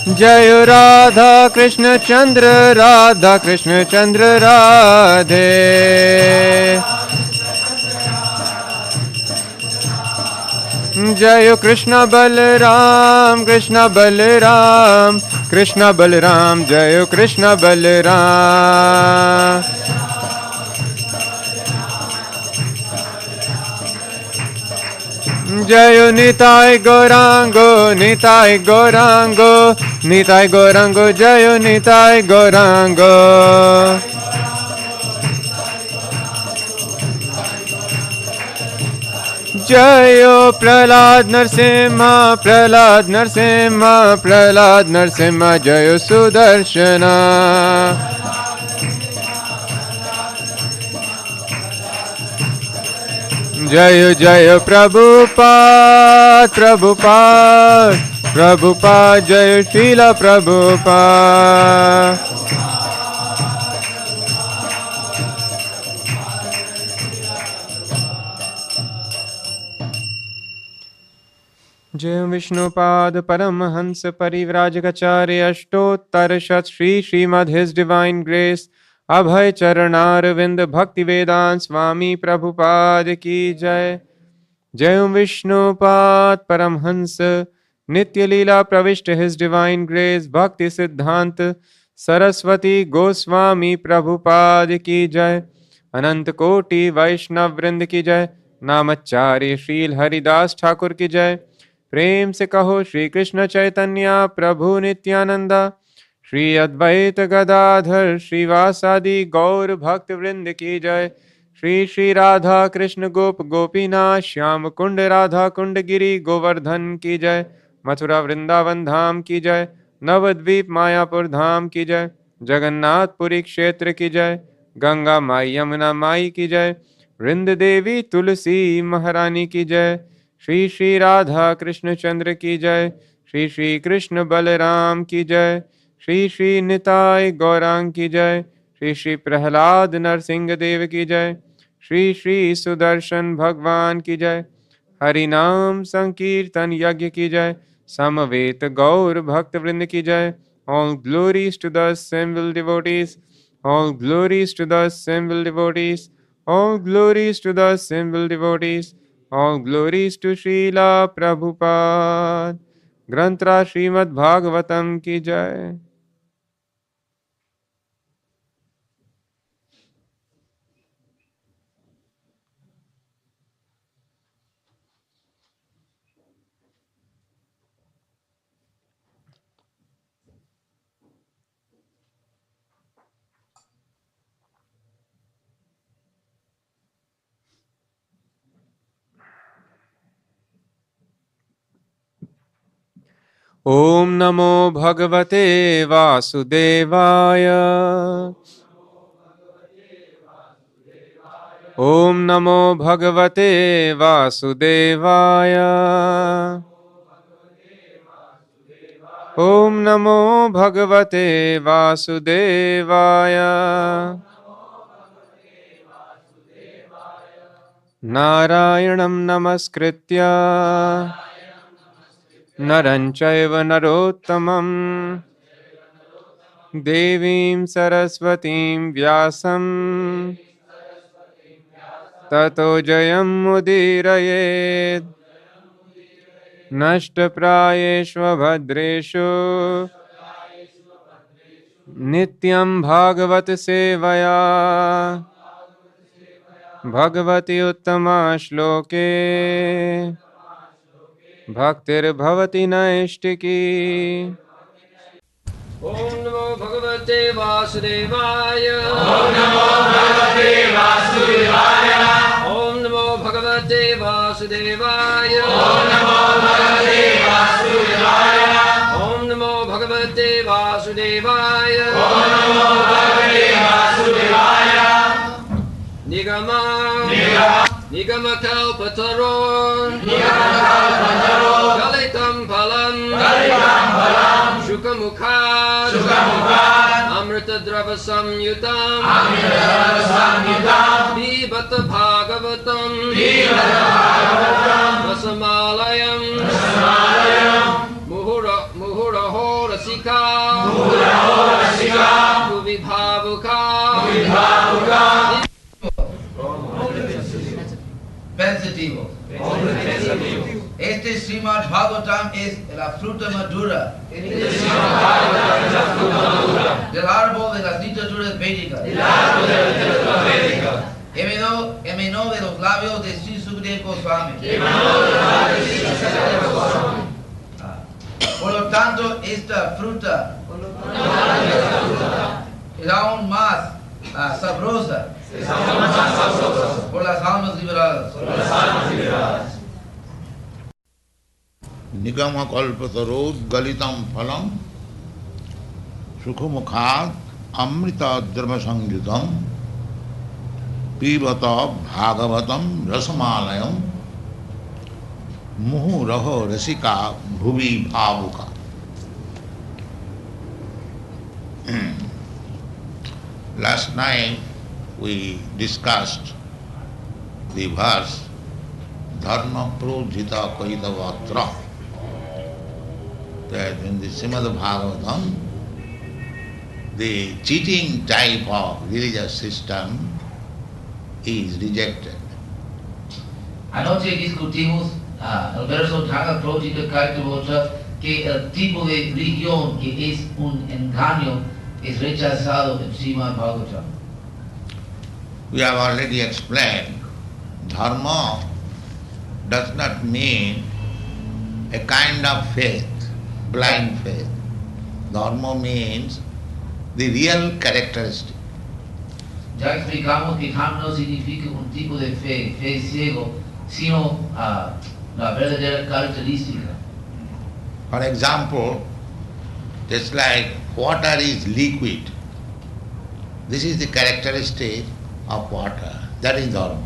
जय राधा कृष्ण चंद्र राधे। जय कृष्ण बलराम कृष्ण बलराम कृष्ण बलराम जय कृष्ण बलराम। जय निताय गौरांगो निताय गौरांगो निताय गौरांगो जय निताय गौरांगो। जय प्रहलाद नरसिम्हा प्रहलाद नरसिम्हा प्रहलाद नरसिम्हा जय सुदर्शना। जय जय प्रभुपाद प्रभुपाद प्रभुपाद जय श्रील प्रभुपाद। जय विष्णुपाद परमहंस परिव्राजकाचार्य अष्टोत्तर शत Shri Srimad his divine grace Abhay Charanaravinda Bhakti Vedanta स्वामी प्रभुपाद की जय। जय विष्णुपाद परमहंस नित्य लीला प्रविष्ट हिज डिवाइन ग्रेस भक्ति सिद्धांत सरस्वती गोस्वामी प्रभुपाद की जय। अनंत कोटि वैष्णव वृंद की जय। नामचार्य श्रील हरिदास ठाकुर की जय। प्रेम से कहो श्री कृष्ण चैतन्य प्रभु नित्यानंदा श्री अद्वैत गदाधर श्रीवासादि गौर भक्त वृंद की जय। श्री श्री राधा कृष्ण गोप गोपीनाथ श्याम कुंड राधा कुंड गिरी गोवर्धन की जय। मथुरा वृंदावन धाम की जय। नवद्वीप मायापुर धाम की जय। जगन्नाथपुरी क्षेत्र की जय। गंगा माई यमुना माई की जय। वृंद देवी तुलसी महारानी की जय। श्री श्री राधा कृष्ण चंद्र की जय। श्री श्री कृष्ण बलराम की जय। श्री श्री निताय गौरांग की जय। श्री श्री प्रहलाद नरसिंह देव की जय। श्री श्री सुदर्शन भगवान की जय। हरि नाम संकीर्तन यज्ञ की जय। समवेत गौर भक्त वृंद की जय। All glories to the assembled devotees. All glories to the assembled devotees. All glories to the assembled devotees. All glories to Srila Prabhupada. ग्रंथरा Shrimad Bhagavatam की जय। ओम नमो भगवते वासुदेवाय। ओम नमो भगवते वासुदेवाय। ओम नमो भगवते वासुदेवाय। नारायणं नमस्कृत्य नरं चैव नरोत्तमं देवीं सरस्वतीं व्यासं ततो जयमुदीरयेत्। नष्टप्रायेषु भद्रेषु नित्यं भागवत सेवया भगवति उत्तमा श्लोके भक्तिर्भवति नैष्टिकी। ओम नमो भगवते वासुदेवाय। ओम नमो भगवते वासुदेवाय। ओम नमो भगवते वासुदेवाय। ओम नमो भगवते वासुदेवाय। ओम नमो भगवते वासुदेवाय। ओम नमो भगवते वासुदेवाय। निगमकल्पतरो गलितं फलं शुकमुखात् अमृतद्रवसंयुतं पिबत भागवतं रसमालयं मुहुरहो रसिका Ete Srimad Bhagavatam is la fruta madura. Del árbol de las literaturas védicas. Emanó de los labios de Sri Sukadeva Goswami. Por lo tanto, esta fruta es aún más sabrosa por las almas liberadas. Nigama kalpatarod galitam phalam sukhumukhat amrita drama sangyutam pivata bhagavatam rasamalayam muhu raho rasika bhuvi bhavuka. Last night we discussed the verse Dharma Projita Kaitavatra, that in the Srimad Bhagavatam the cheating type of religious system is rejected. Anoche discutimos el verso Dharma Projita Kaitavatra, que el tipo de religión que es un engaño es rechazado en Srimad Bhagavatam. We have already explained, Dharma does not mean a kind of faith, blind faith. Dharma means the real characteristic. Ya explicamos que Dharma no significa un tipo de fe ciego, sino la verdadera característica. For example, just like water is liquid, this is the characteristic of water, that is Dharma.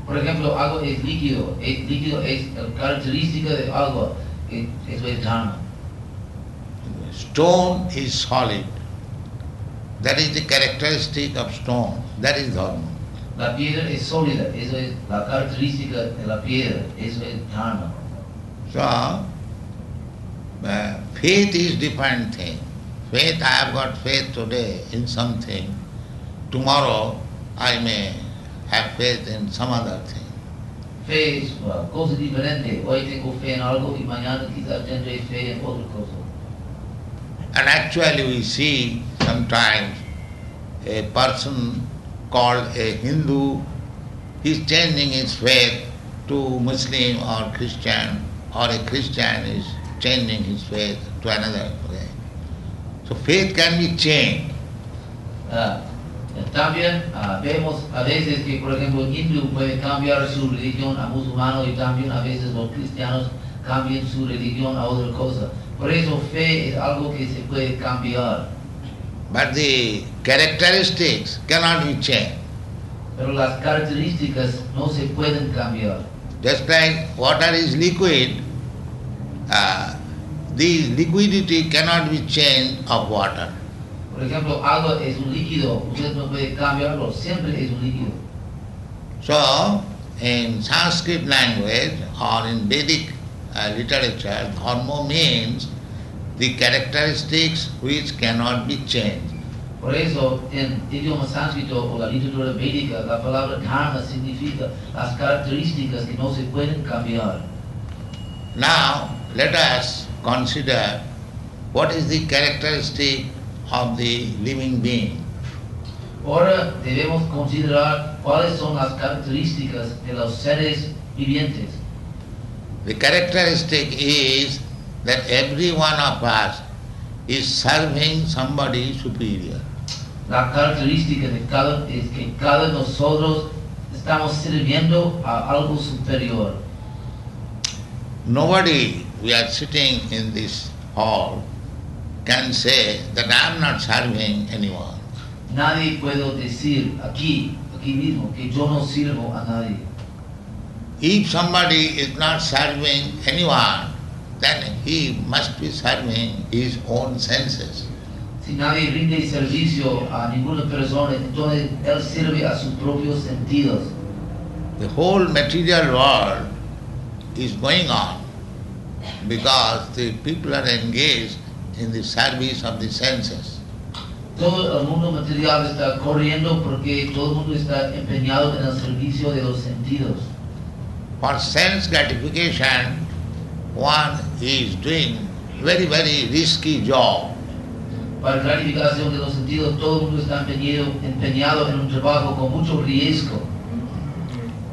Por ejemplo, agua es líquido es la característica de agua, eso es Dharma. Stone is solid, that is the characteristic of stone, that is Dharma. La piedra es sólida, eso es la característica de la piedra, eso es Dharma. So, faith is different thing. Faith, I have got faith today in something. Tomorrow I may have faith in some other thing. Fe es una cosa diferente. Hoy tengo fe en algo y mañana quizás tendré fe en otra cosa. And actually we see sometimes a person called a Hindu, he is changing his faith to Muslim or Christian, or a Christian is changing his faith to another way. So faith can be changed. También vemos a veces que, por ejemplo, el hindú puede cambiar su religión a musulmano y también a veces los cristianos cambian su religión a otra cosa. Por eso fe es algo que se puede cambiar. But the characteristics cannot be changed. Pero las características no se pueden cambiar. Just like water is liquid, the liquidity cannot be changed of water. Por ejemplo, agua es un líquido, usted no puede cambiarlo, siempre es un líquido. So, in Sanskrit language or in Vedic literature, dharma means the characteristics which cannot be changed. Por eso, en idioma sánscrito o la literatura védica, la palabra dharma significa las características que no se pueden cambiar. Now, let us consider what is the characteristic of the living being. Ahora debemos considerar cuáles son las características de los seres vivientes. The characteristic is that every one of us is serving somebody superior. La característica de es que cada de nosotros estamos sirviendo a algo superior. Nobody, we are sitting in this hall, can say that I am not serving anyone. Nadie puede decir aquí mismo, que yo no sirvo a nadie. If somebody is not serving anyone, then he must be serving his own senses. Si nadie rinde servicio a ninguna persona, entonces él sirve a sus propios sentidos. The whole material world is going on because the people are engaged in the service of the senses. Todo el mundo material está corriendo porque todo el mundo está empeñado en el servicio de los sentidos. For sense gratification, one is doing very, very risky job. Para clarificación de los sentidos, todo el mundo está empeñado en un trabajo con mucho riesgo.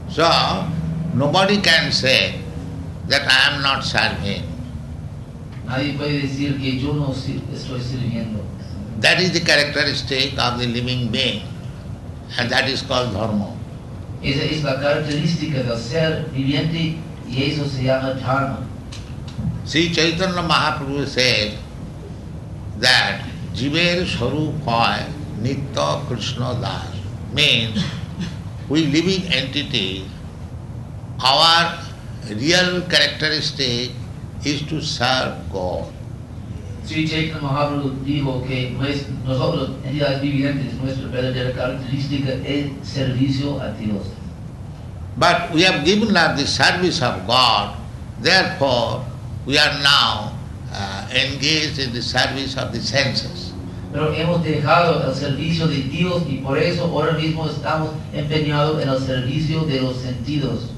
So, nobody can say that I am not serving. Nadie puede decir que yo no estoy sirviendo. That is the characteristic of the living being, and that is called dharma. Esa es la característica del ser viviente y eso se llama dharma. Sri Chaitanya Mahaprabhu said that Jiver Sarup hoy Nitya Krishna Das, means we living entities, our real characteristic is to serve God. Sri Chaitanya Mahaprabhu dijo que nosotros, entidades vivientes, nuestra verdadera característica es servicio a Dios. But we have given up the service of God, therefore we are now engaged in the service of the senses. Pero hemos dejado el servicio de Dios y por eso ahora mismo estamos empeñados en el servicio de los sentidos.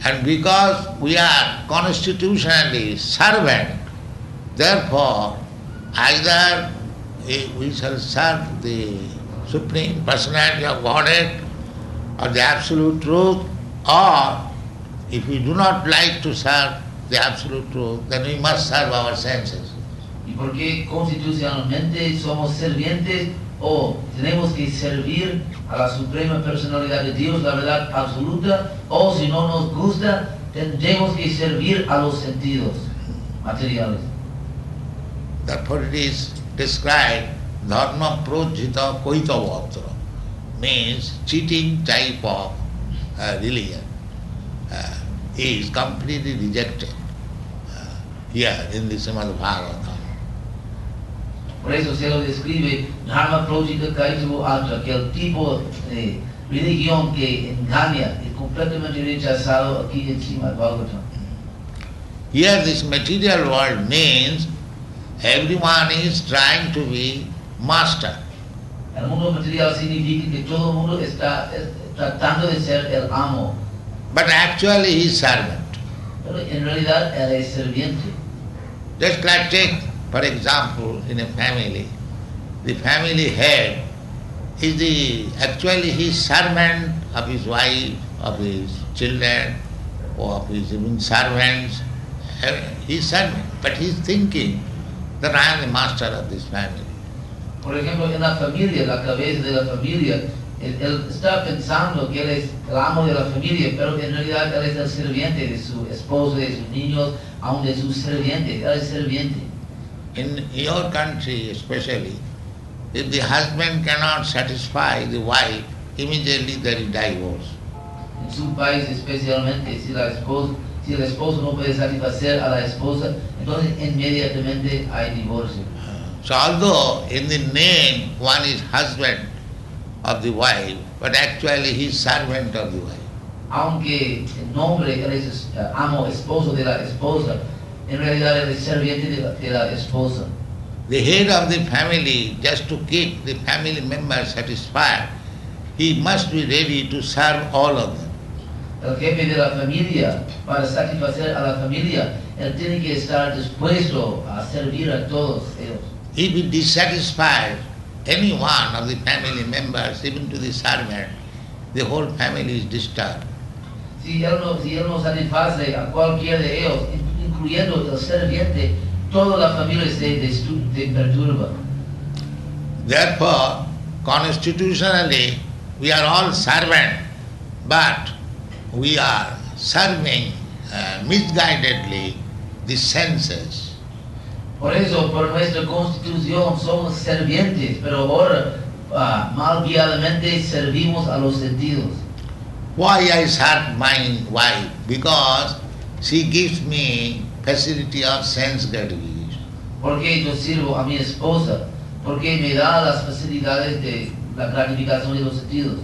And because we are constitutionally servant, therefore either we shall serve the Supreme Personality of Godhead or the Absolute Truth, or if we do not like to serve the Absolute Truth, then we must serve our senses. Y porque constitucionalmente somos servientes o tenemos que servir a la Suprema Personalidad de Dios, la verdad absoluta, o si no nos gusta, tendremos que servir a los sentidos materiales. Therefore it is described dharma projita koitavatra, means cheating type of religion is completely rejected here in the Srimad Bhagavatam. Por eso se lo describe Dharma Projita Kaitavo Atra, que el tipo de religión que engaña es completamente rechazado aquí en Srimad Bhagavatam. Here this material world means everyone is trying to be master. El mundo material significa que todo el mundo está tratando de ser el amo, But actually he is servant. pero en realidad él es serviente. Just like take, for example, in a family, the family head is actually his servant of his wife, of his children, or of his even servants. He is servant, but he is thinking that I am the master of this family. Por ejemplo, en la familia, la cabeza de la familia, él está pensando que él es el amo de la familia, pero en realidad él es el serviente de su esposo, de sus niños, aun de sus servientes, él es serviente. In your country especially, if the husband cannot satisfy the wife, immediately there is divorce. En su país especialmente, si el esposo no puede satisfacer a la esposa, entonces inmediatamente hay divorcio. So although in the name one is husband of the wife, but actually he is servant of the wife. Aunque en nombre él es amo, esposo de la esposa, en realidad él es serviente de la esposa. The head of the family, just to keep the family members satisfied, he must be ready to serve all of them. El jefe de la familia, para satisfacer a la familia, él tiene que estar dispuesto a servir a todos ellos. If he dissatisfies any one of the family members, even to the servant, the whole family is disturbed. Si él no satisface a cualquiera de ellos, incluyendo el serviente, toda la familia se perturba. Therefore, constitutionally, we are all servants, but we are serving misguidedly the senses. Por eso, por nuestra constitución somos servientes, pero ahora mal guiadamente servimos a los sentidos. Why I serve my wife? Because she gives me facility of sense gratification. ¿Por qué yo sirvo a mi esposa? Porque me da las facilidades de la gratificación de los sentidos.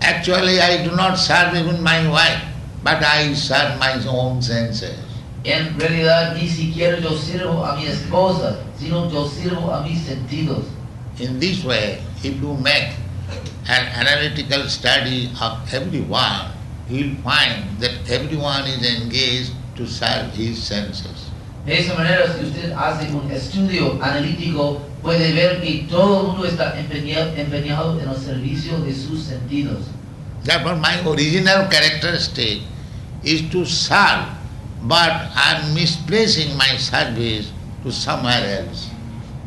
Actually, I do not serve even my wife, but I serve my own senses. En realidad ni siquiera yo sirvo a mi esposa, sino yo sirvo a mis sentidos. In this way, if you make an analytical study of everyone, you will find that everyone is engaged to serve his senses. De esa manera, si usted hace un estudio analítico, puede ver que todo el mundo está empeñado en el servicio de sus sentidos. Therefore, my original characteristic is to serve, but I am misplacing my service to somewhere else.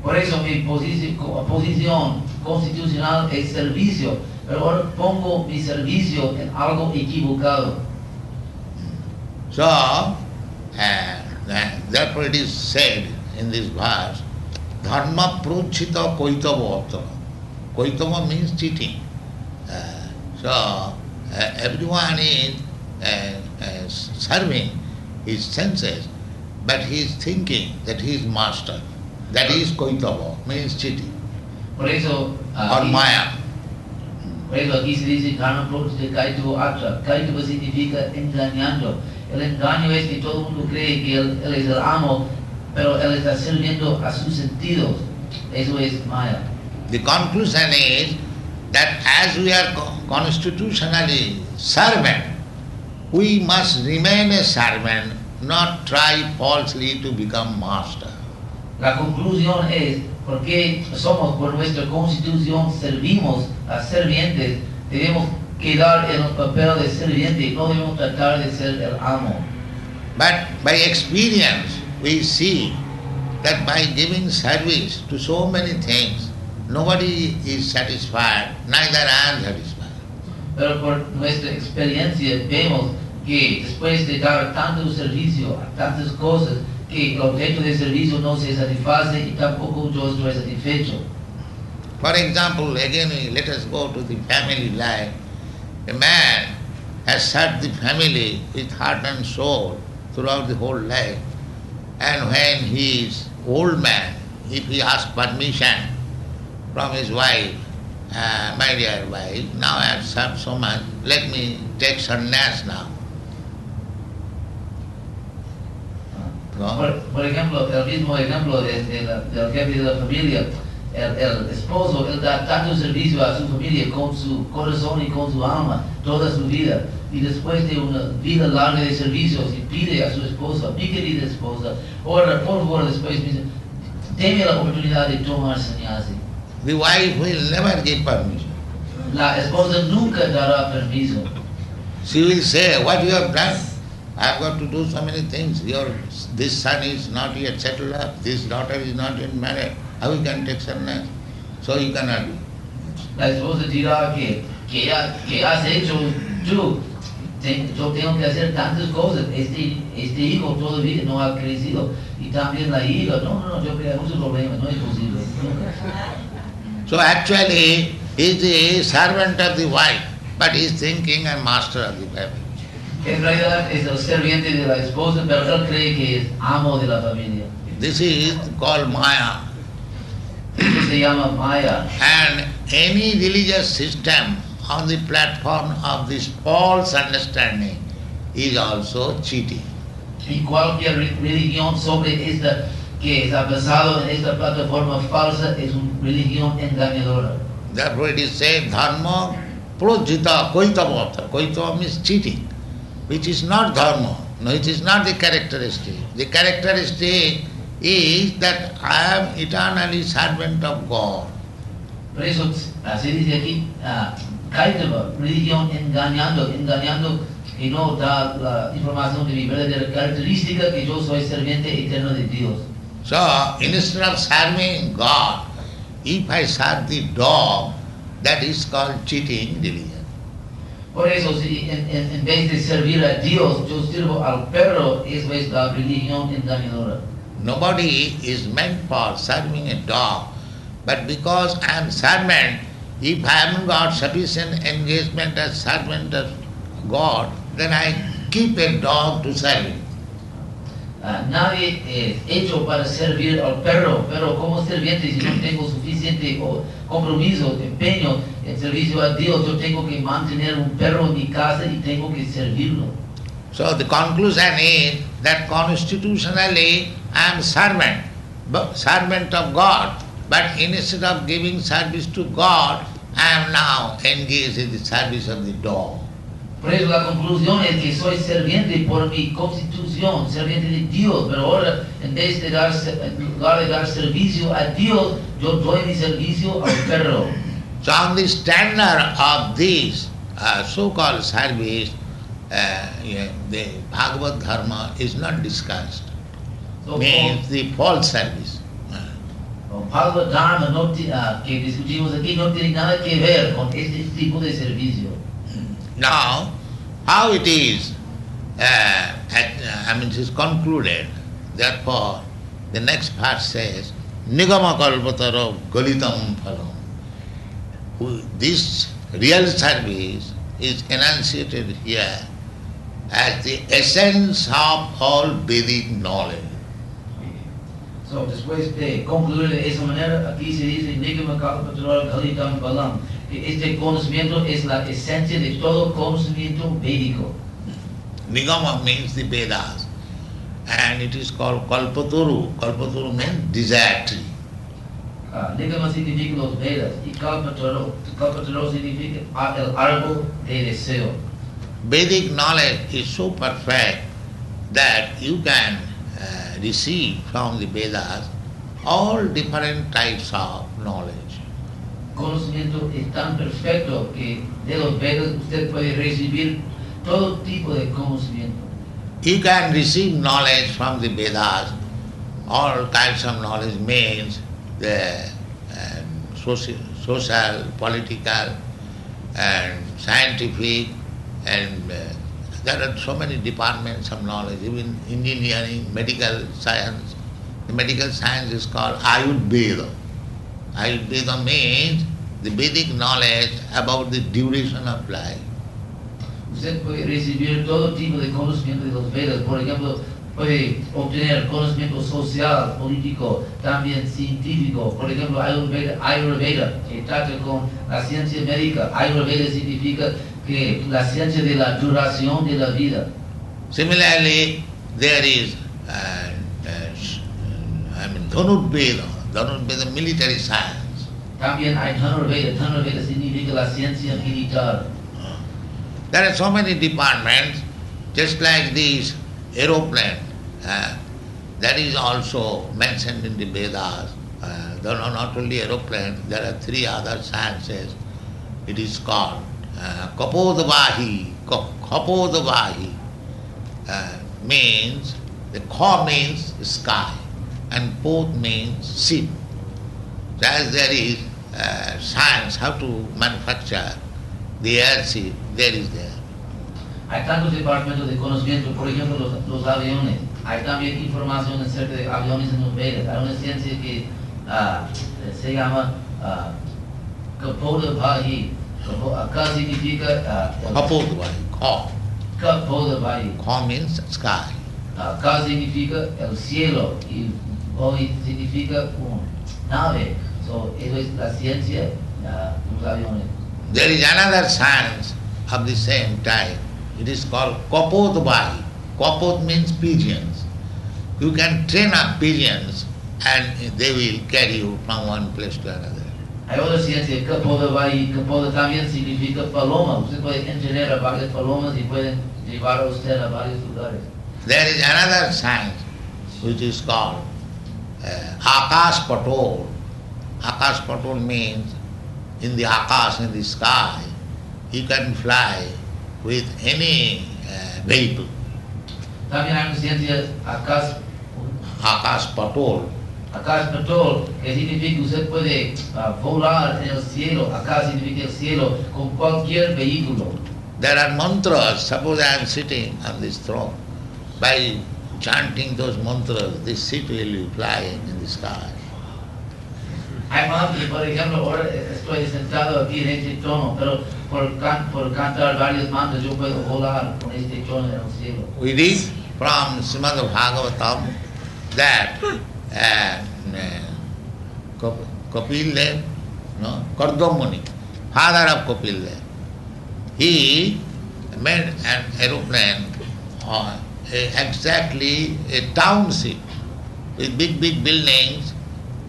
Por eso mi posición constitucional es servicio, pero ahora pongo mi servicio en algo equivocado. So, therefore it is said in this verse, dharma prochita koitava. Koitava means cheating. So, everyone is serving his senses, but he is thinking that he is master. That is koitava, means cheating. Por eso, Or maya. por eso aquí se dice dharma prochita kaitava atra. Kaitava significa engañando. El engaño es que todo el mundo cree que él es el amo, pero él está sirviendo a sus sentidos. Eso es maya. The conclusion is that as we are constitutionally servant, we must remain a servant, not try falsely to become master. La conclusión es, porque somos por nuestra constitución servimos a servientes, debemos quedar en el papel de serviente, no debemos tratar de ser el amo. But by experience, we see that by giving service to so many things, nobody is satisfied, neither I am satisfied. Pero por nuestra experiencia vemos que después de dar tanto servicio a tantas cosas, que el objeto de servicio no se satisface y tampoco yo estoy satisfecho. For example, again let us go to the family life. A man has served the family with heart and soul throughout the whole life. And when he is old man, if he asks permission from his wife, my dear wife, now I have served so much, let me take sannyas now. No? Por ejemplo, el mismo ejemplo del jefe de la familia, el esposo, él da tanto servicio a su familia con su corazón y con su alma toda su vida. Y después de una vida larga de servicios, y pide a su esposa, mi querida esposa, ora por favor después, deme la oportunidad de tomar sannyasi. The wife will never give permission. La esposa nunca dará permiso. She will say, what you have done? I have got to do so many things. This son is not yet settled up, this daughter is not yet married. How you can take sannyas? So you cannot do. La esposa dirá que has hecho tú. Yo tengo que hacer tantas cosas. Este hijo todavía no ha crecido. Y también la hija. No, yo creo muchos problemas. No es posible. So actually, he is the servant of the wife, but he is thinking I'm master of the family. En realidad es el serviente de la esposa, pero él cree que es amo de la familia. This is called Maya. Esto se llama Maya. And any religious system on the platform of this false understanding is also cheating. Y cualquier religión sobre esta que está basado en esta plataforma falsa es una religión engañadora. Therefore it is said, dharma projita koitava. Koitava means cheating, which is not dharma. No, it is not the characteristic. The characteristic is that I am eternally servant of God. Por eso se dice aquí, Kaitava, religión engañando que no da la información de mi verdadera característica, que yo soy serviente eterno de Dios. So, instead of serving God, if I serve the dog, that is called cheating religion. Por eso, si en vez de servir a Dios, yo sirvo al perro, eso es la religión engañadora. Nobody is meant for serving a dog, but because I am servant, if I haven't got sufficient engagement as servant of God, then I keep a dog to serve him. Nadie es hecho para servir al perro, pero como sirviente, si no tengo suficiente compromiso, empeño en servicio a Dios, yo tengo que mantener un perro en mi casa y tengo que servirlo. So the conclusion is that constitutionally I am servant of God, but instead of giving service to God, I am now engaged in the service of the dog. Por eso la conclusión es que soy serviente por mi constitución, serviente de Dios, pero ahora en vez de en lugar de dar servicio a Dios, yo doy mi servicio al perro. So on the standard of this so-called service, the Bhagavad Dharma is not discussed. So, Means the false service. Bhagavad Dharma que discutimos aquí no tiene nada que ver con este tipo de servicio. Now, how it is, it is concluded. Therefore, the next verse says, Nigama kalpataro galitam phalam. This real service is enunciated here as the essence of all Vedic knowledge. So, después de concluir de esa manera, aquí se dice Nigama kalpataro galitam phalam. Este conocimiento es la esencia de todo conocimiento védico. Nigama means the Vedas, and it is called Kalpataru. Kalpataru means desire tree. Nigama significa los Vedas y Kalpataru significa el árbol de deseo. Vedic knowledge is so perfect that you can receive from the Vedas all different types of knowledge. Conocimiento es tan perfecto que de los Vedas usted puede recibir todo tipo de conocimiento. You can receive knowledge from the Vedas. All kinds of knowledge means the social, political, and scientific, and there are so many departments of knowledge, even engineering, medical science. The medical science is called Ayurveda. Ayurveda means the Vedic knowledge about the duration of life. Usted puede recibir todo tipo de conocimiento de los Vedas. Por ejemplo, puede obtener conocimiento social, político, también científico. Por ejemplo, Ayurveda, que trata con la ciencia médica. Ayurveda significa que la ciencia de la duración de la vida. Similarly, there is Dhanurveda. Dhanurveda, military science. También hay Dhanurveda. Dhanurveda significa la ciencia militar. There are so many departments, just like this aeroplane. That is also mentioned in the Vedas. There are not only aeroplane, there are three other sciences. It is called Kapodavahi. Kapodavahi means, the Ka means sky and Pod means ship. As there is science how to manufacture the airship, there is there. Hay tantos departamentos de conocimiento, por ejemplo, los aviones. Hay también información acerca de aviones en los Vedas. Hay una ciencia que se llama Kapodavahi. Ka significa Kapodavahi, Ka. Kapodavahi. Ka means sky. Ka significa el cielo y Vahi significa nave. So, eso es la ciencia de los aviones. There is another science of the same type. It is called Kapodavahi. Kapod means pigeons. You can train up pigeons and they will carry you from one place to another. Hay otra ciencia, Kapodavahi. Kapoda también significa paloma. Usted puede entrenar a varias palomas y pueden llevar a usted a varios lugares. There is another science which is called Akash Patol. Akash Patol means in the Akash, in the sky, you can fly with any vehicle. También hay una ciencia, Akash Patol. Akash Patol, que significa que usted puede volar en el cielo. Akash significa el cielo con cualquier vehículo. There are mantras. Suppose I am sitting on this throne. By chanting those mantras, this seat will be flying in the sky. Hay mantras, por ejemplo, ahora estoy sentado aquí en este trono, pero por cantar varios mantras yo puedo volar con este trono en el cielo. We read from Srimad Bhagavatam that Kapil Dev, Kardamuni, father of Kapil Dev, he made an aeroplane, exactly a township with big buildings,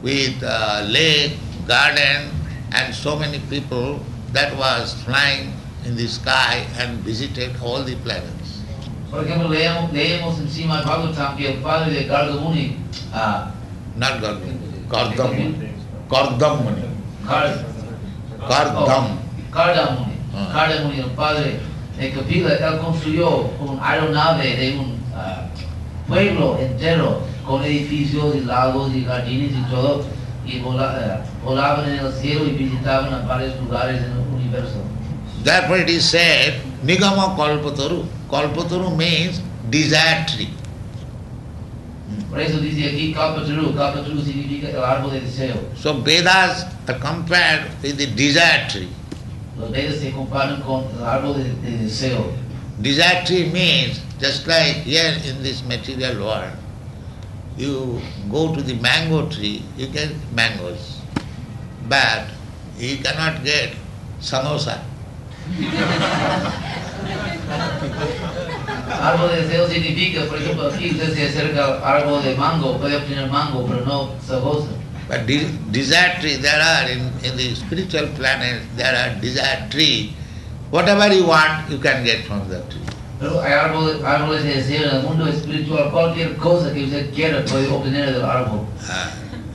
with lake, garden, and so many people that was flying in the sky and visited all the planets. Por ejemplo, leemos en Srimad Bhagavatam que el padre de Garga Muni, Not Gardam, Kardam Muni. Karda Muni, el padre de Kapila, él construyó un aeronave de un pueblo entero con edificios y lagos y jardines y todo, y volaban en el cielo y visitaban a varios lugares en el universo. Therefore it is said, Nigama Kalpataru. Kalpataru means desire tree. Por eso dice aquí Kalpataru significa el árbol de deseo. So Vedas are compared with the desire tree. Los Vedas se comparan con el árbol de deseo. Desire tree means, just like here in this material world, you go to the mango tree, you get mangoes, but you cannot get samosa. Árbol de deseo significa, por ejemplo, aquí usted se acerca al árbol de mango, puede obtener mango, pero no sabosa. But desire tree, there are in the spiritual planet, there are desire tree. Whatever you want, you can get from the tree. Pero hay árboles de deseo en el mundo espiritual, cualquier cosa que usted quiera puede obtener del árbol.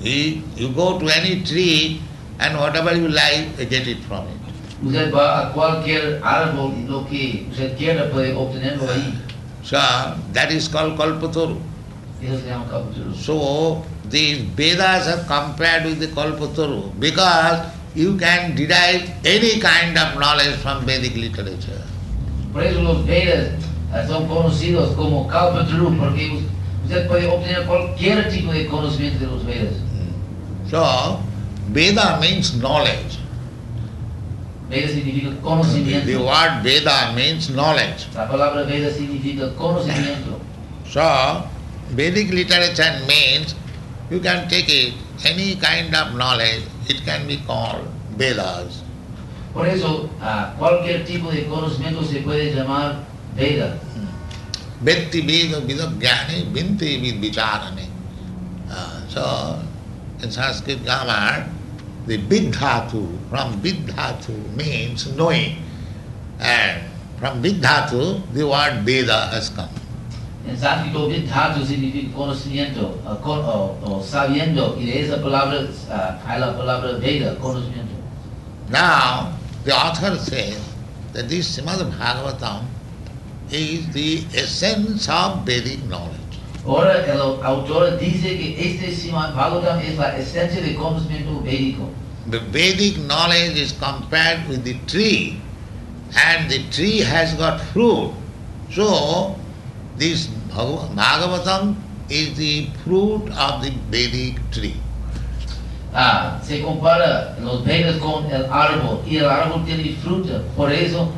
You go to any tree and whatever you like, you get it from it. Usted va a cualquier árbol y lo que usted quiera puede obtenerlo ahí. So that is called Kalpataru. Eso se llama Kalpataru. So these Vedas are compared with the Kalpataru because you can derive any kind of knowledge from Vedic literature. Por eso los Vedas son conocidos como Kalpataru, porque usted puede obtener cualquier tipo de conocimiento de los Vedas. So Veda means knowledge. Veda significa conocimiento. The word Veda means knowledge. La palabra Veda significa conocimiento. So Vedic literature means you can take it, any kind of knowledge, it can be called Vedas. Por eso, cualquier tipo de conocimiento se puede llamar Veda. Vetti Veda Vidagyani Vinti Vid Vicharani. So in Sanskrit grammar, the Vidhatu, from Vidhatu means knowing. And from Vidhatu, the word Veda has come. En sánscrito, vidhatu significa conocimiento o sabiendo, y de esa palabra hay la palabra Veda, conocimiento. Now, the author says that this Srimad Bhagavatam is the essence of Vedic knowledge. Ahora el autor dice que este Srimad Bhagavatam es la esencia del conocimiento védico. The Vedic knowledge is compared with the tree, and the tree has got fruit. So, this Bhagavatam is the fruit of the Vedic tree. Se compara los Vedas con el árbol, y el árbol tiene fruta. Por eso,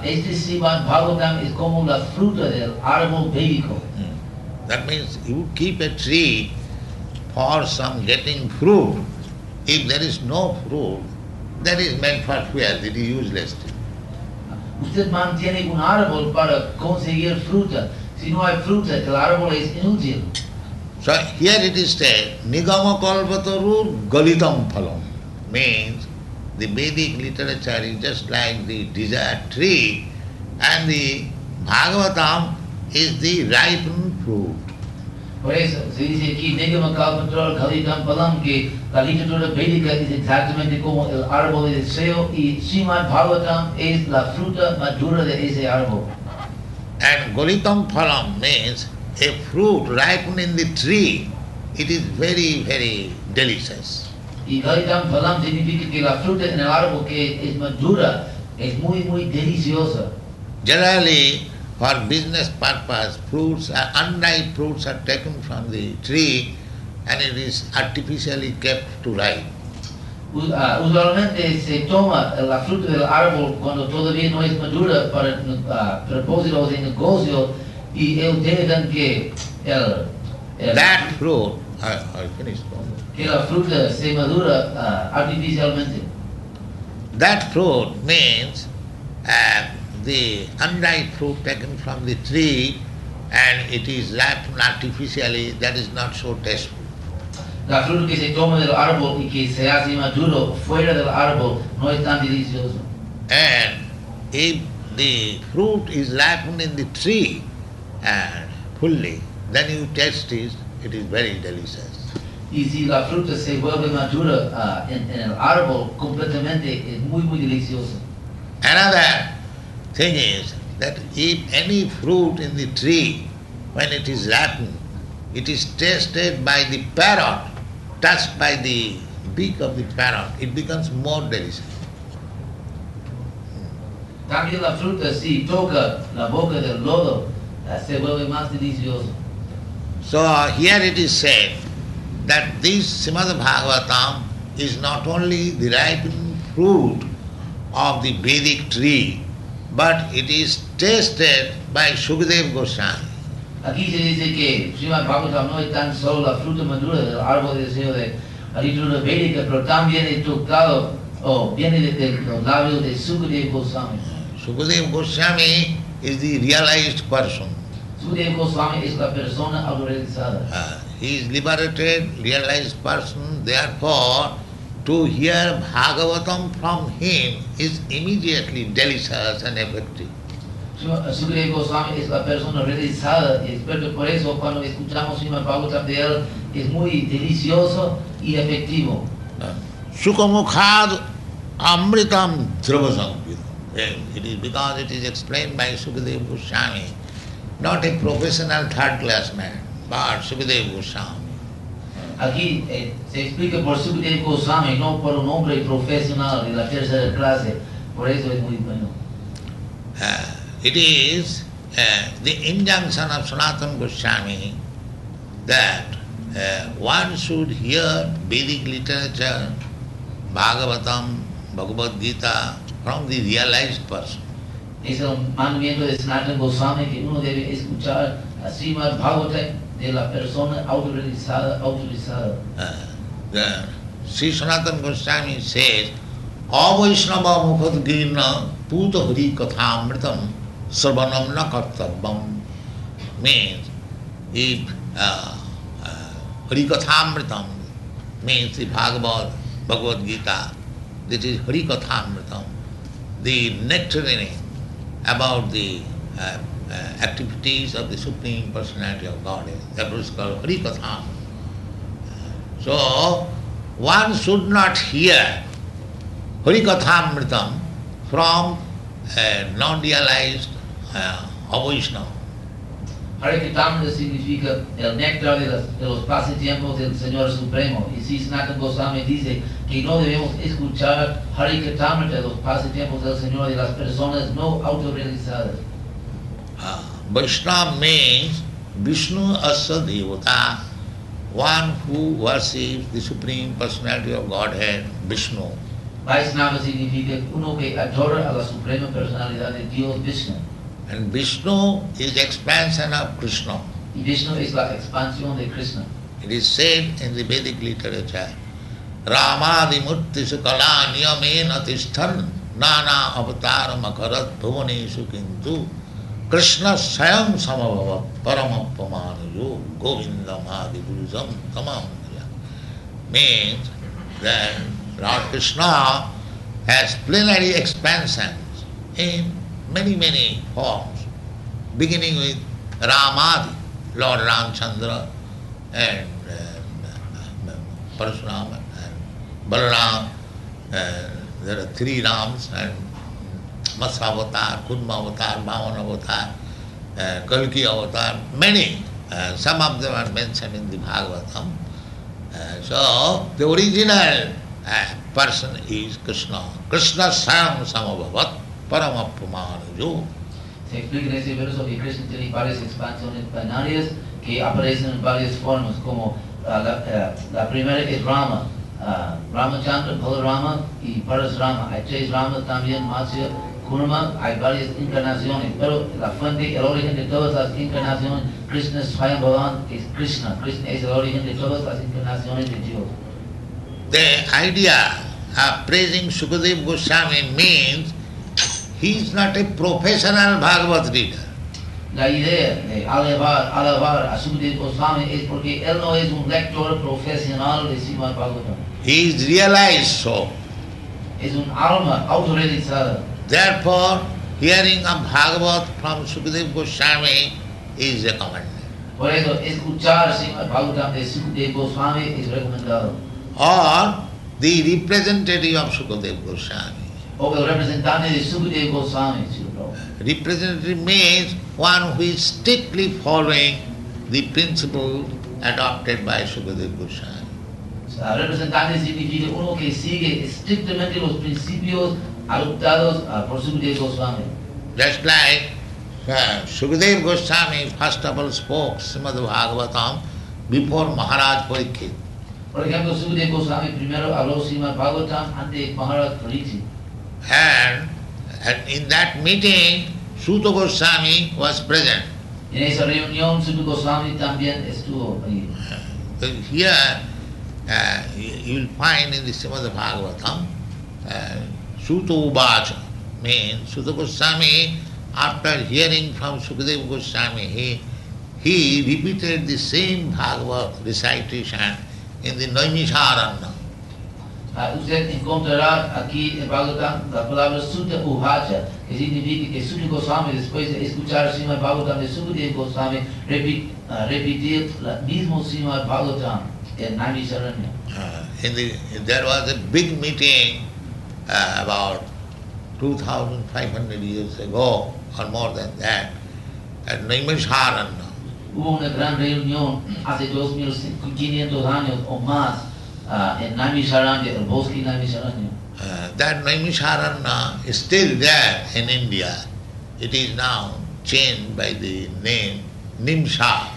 este Srimad Bhagavatam es como la fruta del árbol védico. That means you keep a tree for some getting fruit. If there is no fruit, that is meant for fuel, it is useless. Usted mantiene un árbol para conseguir fruta. Si no hay fruta, el árbol es inútil. So here it is said, Nigama Kalpatarur Galitam Phalam, means the Vedic literature is just like the desired tree, and the Bhagavatam is the ripened fruit. Por eso se dice aquí, Nigama Kalpatarur Galitam Phalam, que la literatura védica es exactamente como el árbol de deseo, y Srimad Bhagavatam es la fruta madura de ese árbol. And Galitam Phalam means a fruit ripened in the tree. It is very, very delicious. Y Galitam Phalam significa que la fruta en el árbol que es madura es muy, muy deliciosa. Generally, for business purpose, unripe fruits are taken from the tree and it is artificially kept to ripe. Usualmente se toma la fruta del árbol cuando todavía no es madura para propósitos de negocio, y ellos dejan que That fruit, I finished. que la fruta se madura artificialmente. That fruit means the unripe fruit taken from the tree and it is ripened artificially, that is not so tasteful. La fruta que se toma del árbol y que se hace maduro fuera del árbol no es tan delicioso. And if the fruit is ripened in the tree and fully, then you taste it, it is very delicious. Y si la fruta se vuelve madura en el árbol completamente, es muy, muy delicioso. Another thing is that if any fruit in the tree, when it is ripened, it is tasted by the parrot, touched by the beak of the parrot, it becomes more delicious. También la fruta, si toca la boca del lodo, se vuelve más delicioso. So here it is said that this Srimad Bhagavatam is not only the ripened fruit of the Vedic tree, but it is tasted by Sukadeva Goswami. Aquí se dice que Srimad Bhagavatam no es tan solo la fruta madura del árbol de deseo de la literatura védica, pero también es tocado o viene de los labios de Sukadeva Goswami. Sukadeva Goswami is the realized person. Sukadeva Goswami es la persona autorrealizada. He is liberated, realized person, therefore to hear Bhagavatam from him is immediately delicious and effective. Sukadeva Goswami es la persona realizada y experto, por eso cuando escuchamos Srimad Bhagavatam de él es muy delicioso y efectivo. Sukamukhad amritam dhravasankita. It is because it is explained by Sukadeva Goswami, not a professional third class man, but Sukadeva Goswami. Aquí se explica por Sukadeva Goswami, no por un hombre profesional de la tercera clase, por eso es muy bueno. It is the injunction of Sanatana Goswami that one should hear Vedic literature, Bhagavatam, Bhagavad Gita from the realized person. Es el mandamiento de Sanatana Goswami que uno debe escuchar a Srimad Bhagavatam de la persona autorizada. Sri Sanatana Goswami says, Avaishnava mukhat girna puta hari kathamritam sarvanam na kartabam. Means, if hari kathamritam means the Bhagavad Gita, this is hari kathamritam, the nectarine about the activities of the Supreme Personality of Godhead. That was called Hari Katha. So, one should not hear Hari Kathamritam from a non-realized Vaishnava. Harikatamrita significa el néctar de los pasatiempos del Señor Supremo. Y si Sanatana Goswami dice que no debemos escuchar Harikatamrita de los pasatiempos del Señor de las personas no autorrealizadas. Vaishnava means Vishnu Asa Devata, one who worships the Supreme Personality of Godhead, Vishnu. Vaishnava significa uno que adora a la Suprema Personalidad de Dios Vishnu. And Vishnu is expansion of Krishna. Y Vishnu es la expansión de Krishna. It is said in the Vedic literature, Ramadimurti sukala niyamena tishthan nana avataram akarat bhuvaneshu kintu Krishna sayam samabhava paramapamanayo govindam adipurusam tamam. Means that Lord Krishna has plenary expansions in many forms, beginning with Ramadi, Lord Ramchandra, and Parashurama, and Balaram. There are three Rams, and Matsya Avatar, Kurma Avatar, Bhavan Avatar, Kalki Avatar, many. Some of them are mentioned in the Bhagavatam. So, the original person is Krishna. Krishna Sayam Samabhavat Paramapamanayo. Se explica en ese verso que Krishna tiene varias expansiones binarias que aparecen en varias formas, como la primera es Rama, Ramachandra, Balarama y Parasrama. Hay tres Ramas también, Matsya, Kurma, hay varias encarnaciones, pero la fuente, el origen de todas las encarnaciones, Krishna Swayam Bhavan, es Krishna. Krishna es el origen de todas las encarnaciones de Dios. The idea of praising Sukadeva Goswami means he is not a professional Bhagavad reader. La idea de alabar a Sukadeva Goswami es porque él no es un lector profesional de Srimad Bhagavatam. He is realized so. Es un alma autorrealizada. Therefore, hearing of Bhagavat from Sukadeva Goswami is recommended. Por eso, escuchar Srimad Bhagavatam de Sukadeva Goswami es recomendado. Or the representative of Sukadeva Goswami. O el representante de Sukadeva Goswami, Srila Prabhupada. Representative means one who is strictly following the principle adopted by Sukadeva Goswami. Representante significa uno que sigue estrictamente los principios adoptados por Sukadeva Goswami. Just like Sukadeva Goswami first of all spoke Srimad Bhagavatam before Maharaj Parikshit. Por ejemplo, Sukadeva Goswami primero habló Srimad Bhagavatam ante Maharaj Parikshit. And in that meeting, Suta Goswami was present. En esa reunión, Sukadeva Goswami también estuvo ahí. Here you will find in the Srimad Bhagavatam, Suta Uvacha means Suta Goswami, after hearing from Sukadeva Goswami, he repeated the same Bhagavad recitation in the Naimisharanya. Usted encontrará aquí en Bhagavatam la palabra Sutta Uvacha, que significa que Sukadeva Goswami, después de escuchar Srimad Bhagavatam de Sukadeva Goswami, repetir el mismo Srimad Bhagavatam en Naimisharanya. There was a big meeting about 2,500 years ago, or more than that, at Naimisharanya. Hubo una gran reunión hace 2.500 años o más en Naimisharanya, el bosque Naimisharanya. That Naimisharanya is still there in India. It is now changed by the name Nimsha.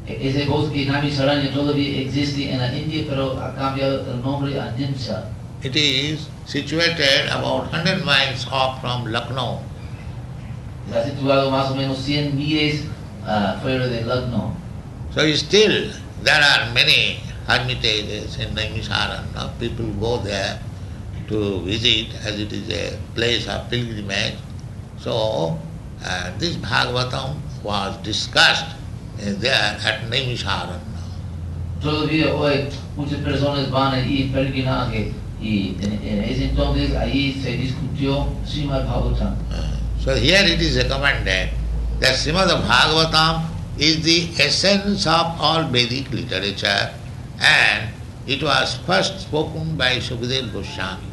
Ese bosque Naimisharanya todavía existe en la India, pero ha cambiado el nombre a Nimsha. It is situated about 100 miles off from Lucknow. Está situado más o menos 100 millas fuera de Lucknow. So still there are many hermitages in Naimisharanya. People go there to visit as it is a place of pilgrimage. So this Bhagavatam was discussed there at Naimisharanya. Todavía hoy muchas personas van allí peregrinaje y en ese entonces allí se discutió Srimad Bhagavatam. So here it is recommended that Srimad Bhagavatam is the essence of all Vedic literature, and it was first spoken by Sukadeva Goswami.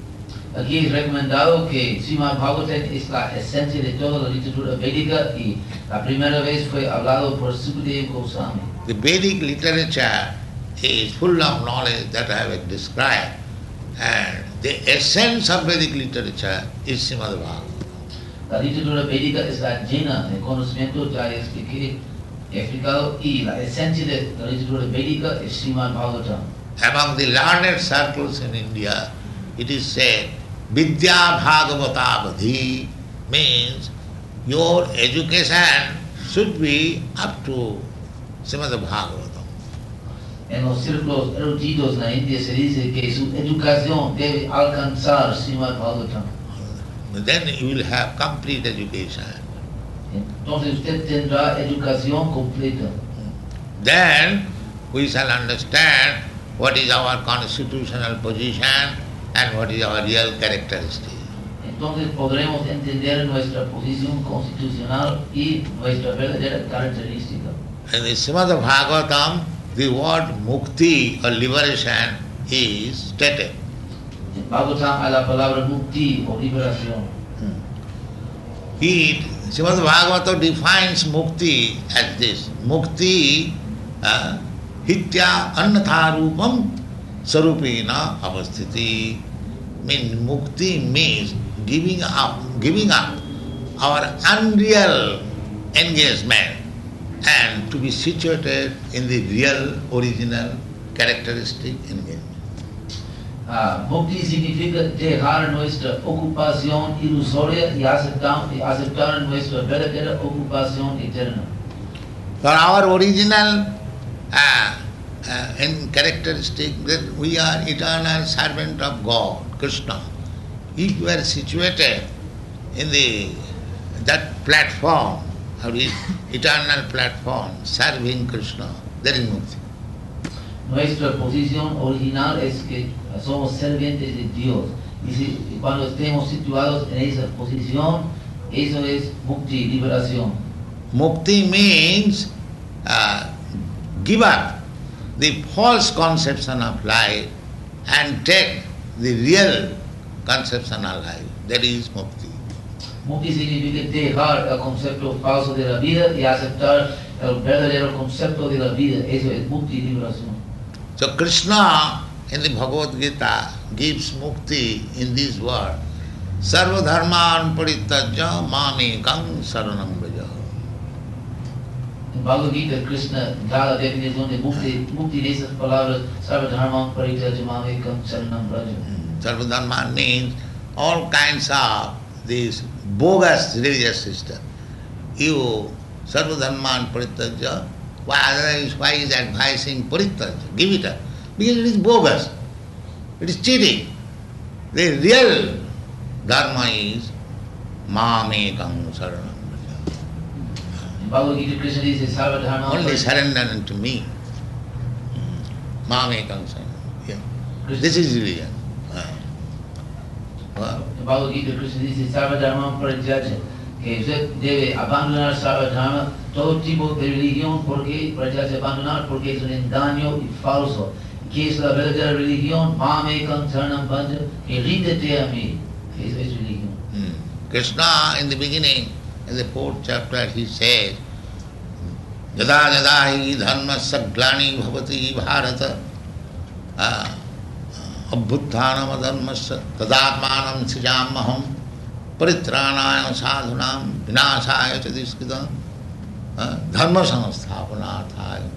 Aquí es recomendado que Srimad Bhagavatam es la esencia de toda la literatura védica y la primera vez fue hablado por Sukadeva Goswami. The Vedic literature is full of knowledge that I have described, and the essence of Vedic literature is Srimad Bhagavatam. La literatura védica está llena de conocimiento, ya he explicado, y la esencia de la literatura védica es Srimad Bhagavatam. Among the learned circles in India, it is said, Vidya Bhagavata Vadhi means your education should be up to Srimad Bhagavatam. En los círculos eruditos en la India se dice que su educación debe alcanzar Srimad Bhagavatam. Then you will have complete education. Entonces usted tendrá educación completa. Then we shall understand what is our constitutional position and what is our real characteristic. Entonces podremos entender nuestra posición constitucional y nuestra verdadera característica. In the Srimad Bhagavatam, the word mukti or liberation is stated. En Bhagavatam hay la palabra mukti o liberación. Srimad Bhagavatam defines mukti as this. Mukti hitya annatha rupam sarupena avasthiti. Mukti means giving up our unreal engagement and to be situated in the real, original, characteristic engagement. Mukti significa dejar nuestra ocupación ilusoria y aceptar nuestra verdadera ocupación eterna. For our original and characteristic that we are eternal servant of God, Krishna. If you are situated in that platform, eternal platform, serving Krishna, there is mukti. Nuestra posición original es que somos sirvientes de Dios. Y cuando estemos situados en esa posición, Eso es mukti, liberación. Mukti means give up the false conception of life and take the real conception of life. That is mukti. Mukti significa dejar el concepto falso de la vida y aceptar el verdadero concepto de la vida. Eso es mukti, liberación. So Krishna in the Bhagavad Gita gives mukti in this word. Sarva dharman parityajya mamekam saranam vraja. En Bhagavad Gita, Krishna da la definición de mukti de esas palabras, sarva dharman parityajya mamekam saranam vraja. Sarva dharman means all kinds of this bogus religious system. You sarva dharman parityajya, why is advising parityajya? Give it up. Because it is bogus. It is cheating. The real dharma is mamekam saranam. En Bhagavad Gita, Krishna dice sarva dharma. Only surrender unto me. Mamekam saranam. Yeah. This is religion. En Bhagavad Gita, Krishna dice sarva dharma parityajya, que usted debe abandonar sarva dharma, todo tipo de religión, porque parityajya abandonar porque es un engaño y falso. Que es la verdadera religión, mamekam saranam vraja, que ríndete a mí. Eso es religión. Krishna in the beginning, in the 4th chapter, he says, Yada yada hi dharmasya glani bhavati bharata abhutthanam adharmasya tadatmanam srijamaham paritranaya sadhunam vinasaya chadiskritam dharma samasthapanarthaya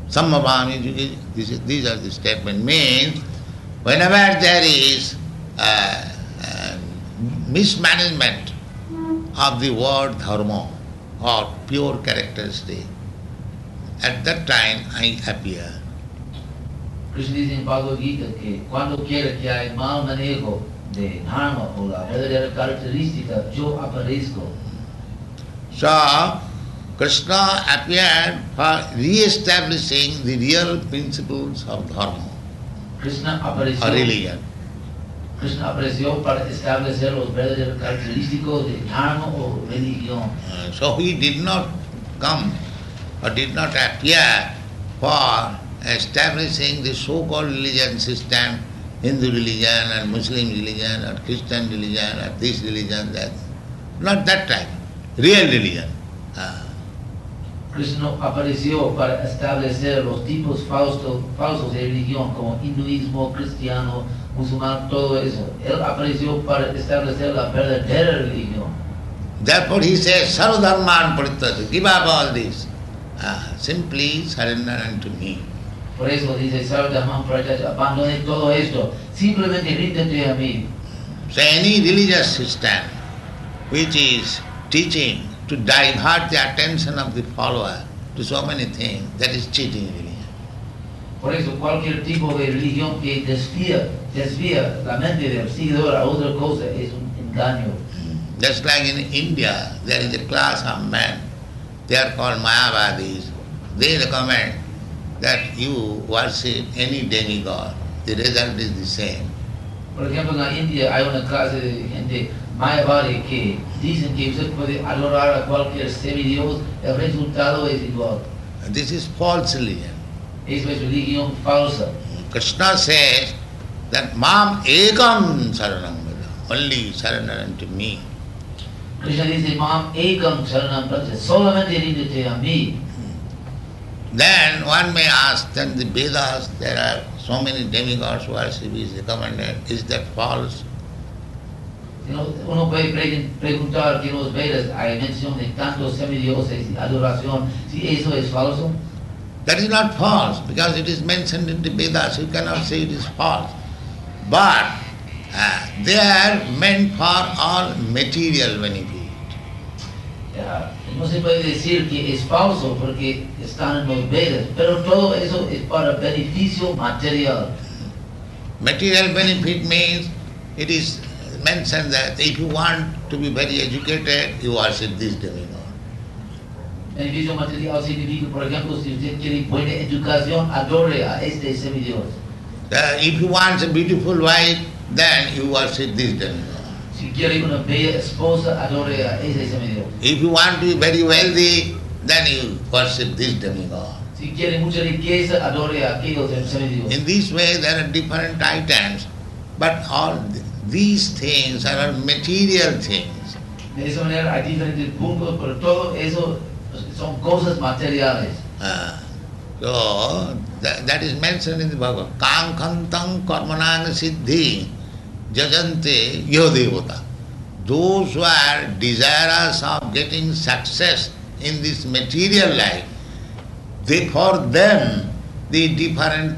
sammavami yuge. These are the statements. Means, whenever there is mismanagement of the word dharma or pure characteristic, at that time I appear. Krishna dice en Bhagavad Gita que cuando quiera que hay mal manejo de dharma o la verdadera característica, yo aparezco. So, Krishna appeared for re-establishing the real principles of dharma Krishna or apareció. religion. Krishna apareció para establecer los verdaderos característicos de dharma o religión. So he did not come or did not appear for establishing the so-called religion system, Hindu religion and Muslim religion or Christian religion or this religion, that. Not that type. Real religion. Krishna apareció para establecer los tipos falsos de religión como hinduismo, cristiano, musulmán, todo eso. Él apareció para establecer la verdadera religión. Therefore he says, Sarvadharman parityajya, give up all this. Simply surrender unto me. Por eso dice, Sarvadharman parityajya, abandone todo esto, simplemente ríndete a mí. So any religious system which is teaching to divert the attention of the follower to so many things, that is cheating religion. Por eso cualquier tipo de religión que desvía la mente del seguidor a otra cosa es un engaño. Just like in India, there is a class of men, they are called Mayavadis. They recommend that you worship any demigod. The result is the same. Por ejemplo, en la India hay una clase de gente mayavadi que dicen que usted puede adorar a cualquier semidios, el resultado es igual. And this is false religion. Eso es religión falsa. Krishna says that Mam Ekam Saranam Vraja, only surrender unto me. Krishna dice, Mam ekam saranam vraja, solamente ríndete a mí. Then one may ask, then the Vedas, there are so many demigods worship is recommended. Is that false? Uno puede preguntar que en los Vedas hay mención de tantos semidioses y adoración, si eso es falso. That is not false, because it is mentioned in the Vedas. You cannot say it is false. But they are meant for all material benefit. No se puede decir que es falso porque están en los Vedas, pero todo eso es para beneficio material. Material benefit means it is mentioned that if you want to be very educated, you worship this demigod. Beneficio material significa, por ejemplo, si usted quiere buena educación, adore a este semidios. If you want a beautiful wife, then you worship this demigod. Si Si quiere una bella esposa, adore a ese semidios. If you want to be very wealthy, then you worship this demigod. Si quiere mucha riqueza, adore a aquellos semidios. In this way, there are different items, but all these things are all material things. De esa manera hay diferentes puntos, pero todo eso son cosas materiales. So that is mentioned in the Bhagavad. Kam khantam karmanang siddhi jajante yodevata. Those who are desirous of getting success in this material life, for them the different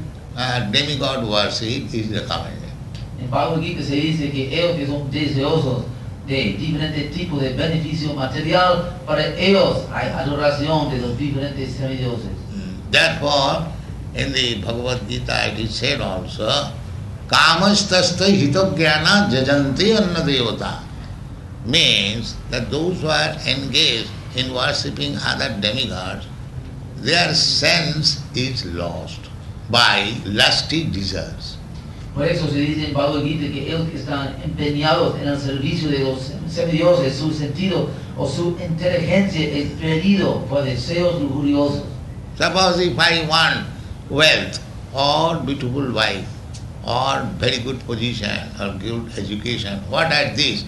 demigod worship is recommended. En Bhagavad Gita se dice que ellos que son deseosos de diferentes tipos de beneficio material, para ellos hay adoración de los diferentes semidioses. Therefore, in the Bhagavad Gita it is said also, Kamastasta hitogyana jajanti anna devata. Means that those who are engaged in worshipping other demigods, their sense is lost by lusty desires. Por eso se dice en Bhagavad Gita que ellos que están empeñados en el servicio de los semidioses, su sentido o su inteligencia es perdido por deseos lujuriosos. Suppose if I want wealth or beautiful wife or very good position or good education, what are these?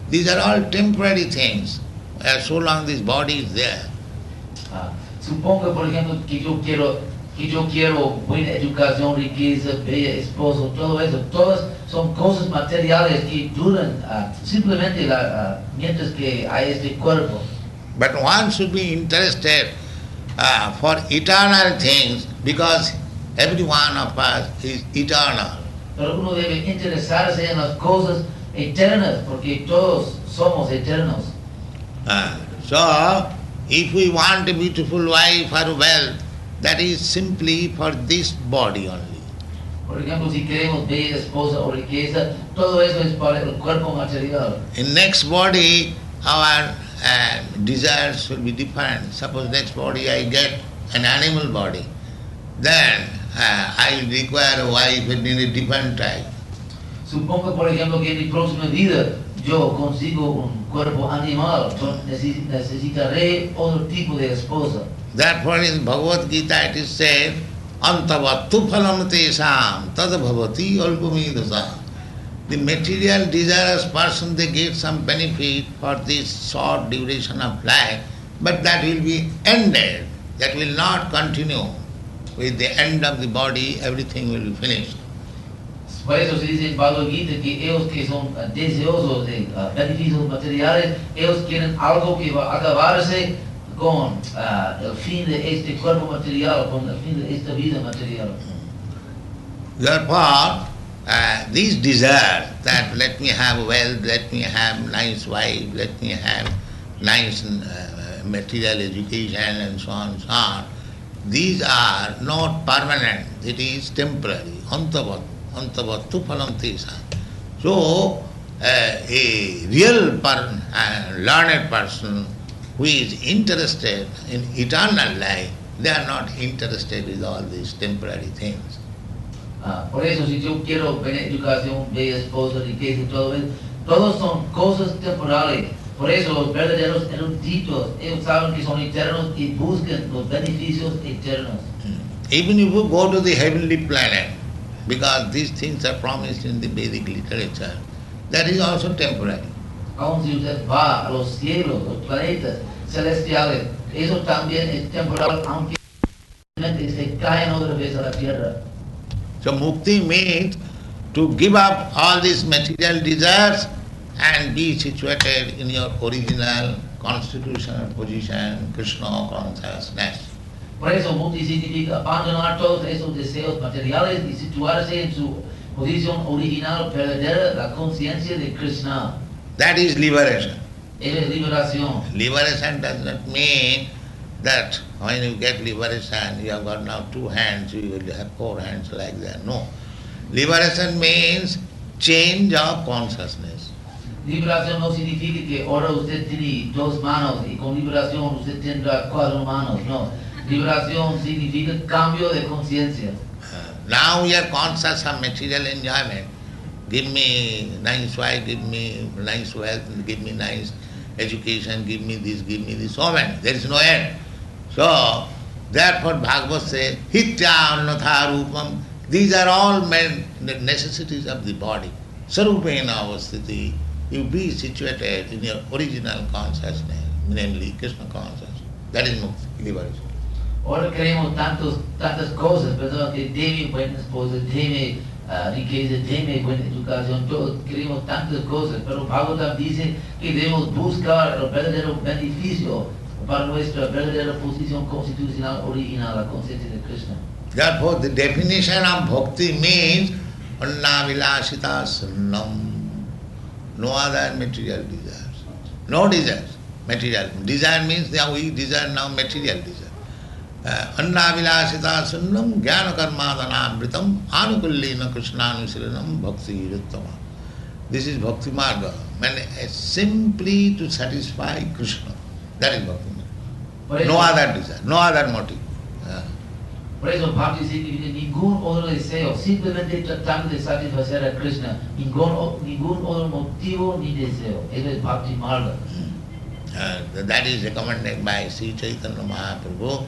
These are all temporary things. So long this body is there. Suponga, por ejemplo, que yo quiero buena educación, riqueza, bella esposo, todo eso, todas son cosas materiales que duran simplemente mientras que hay este cuerpo. But one should be interested for eternal things, because every one of us is eternal. Pero uno debe interesarse en las cosas eternas, porque todos somos eternos. So, if we want a beautiful wife or wealth, that is simply for this body only. Por ejemplo, si queremos bella esposa o riqueza, todo eso es para el cuerpo material. In next body, our desires will be different. Suppose next body I get an animal body, then I will require a wife in a different type. Suponga, por ejemplo, que en mi próxima vida yo consigo un cuerpo animal, necesitaré otro tipo de esposa. Therefore in Bhagavad Gita it is said, Antavattu phalam tesam tad bhavati alpamidasa. The material desirous person, they get some benefit for this short duration of life, but that will be ended. That will not continue. With the end of the body, everything will be finished. Por eso se dice en Bhagavad Gita que ellos que son deseosos de beneficios materiales, ellos quieren algo que va a acabarse con el fin de este cuerpo material, con el fin de esta vida material. Therefore, these desires that let me have wealth, let me have nice wife, let me have nice material education and so on, these are not permanent, it is temporary. Antavattu phalam tesam. So, a real learned person who is interested in eternal life, they are not interested with all these temporary things. Por eso, si yo quiero buena educación, bella esposa, riqueza y todo eso, todos son cosas temporales. Por eso los verdaderos eruditos, ellos saben que son eternos y buscan los beneficios eternos. Even if you go to the heavenly planet, because these things are promised in the Vedic literature, that is also temporary. Aun si usted va a los cielos, los planetas celestiales, eso también es temporal, aunque se caen otra vez a la tierra. So mukti means to give up all these material desires and be situated in your original constitutional position, Krishna consciousness. Por eso mukti significa abandonar todos esos deseos materiales y situarse en su posición original, verdadera, la conciencia de Krishna. That is liberation. Es liberación. Liberation does not mean that when you get liberation, you have got now 2 hands, you will have 4 hands like that. No. Liberation means change of consciousness. Liberación no significa que ahora usted tiene 2 manos y con liberación usted tendrá 4 manos. No. Liberación significa cambio de conciencia. Now we are conscious of material enjoyment. Give me nice wife, give me nice wealth, give me nice education, give me this, so many. There is no end. So, therefore Bhagavad says, Hitya annatha rupam. These are all necessities of the body. Sarupena avasthiti. You be situated in your original consciousness, namely Krishna consciousness. That is mukti, liberation. Ahora queremos tantas cosas, ¿verdad? Que deme buena esposa, deme riqueza, deme buena educación, todos queremos tantas cosas, pero Bhagavatam dice que debemos buscar el verdadero beneficio para nuestra verdadera posición constitucional original, la conciencia de Krishna. Therefore, the definition of bhakti means anna vilasita sunnam. No other material desires. No desires. Material. Desire means that we desire now material desire. Anna vilasita sunnam jnana karmadana vritam anukullina krishnanushilanam bhakti ruttama. This is bhakti marga. Simply to satisfy Krishna. That is bhakti marga. No other desire, no other motive. Por eso Bhakti dice que ningún otro deseo, simplemente tratando de satisfacer a Krishna, ningún otro motivo ni deseo. Eso es Bhakti Marga. That is recommended by Sri Chaitanya Mahaprabhu.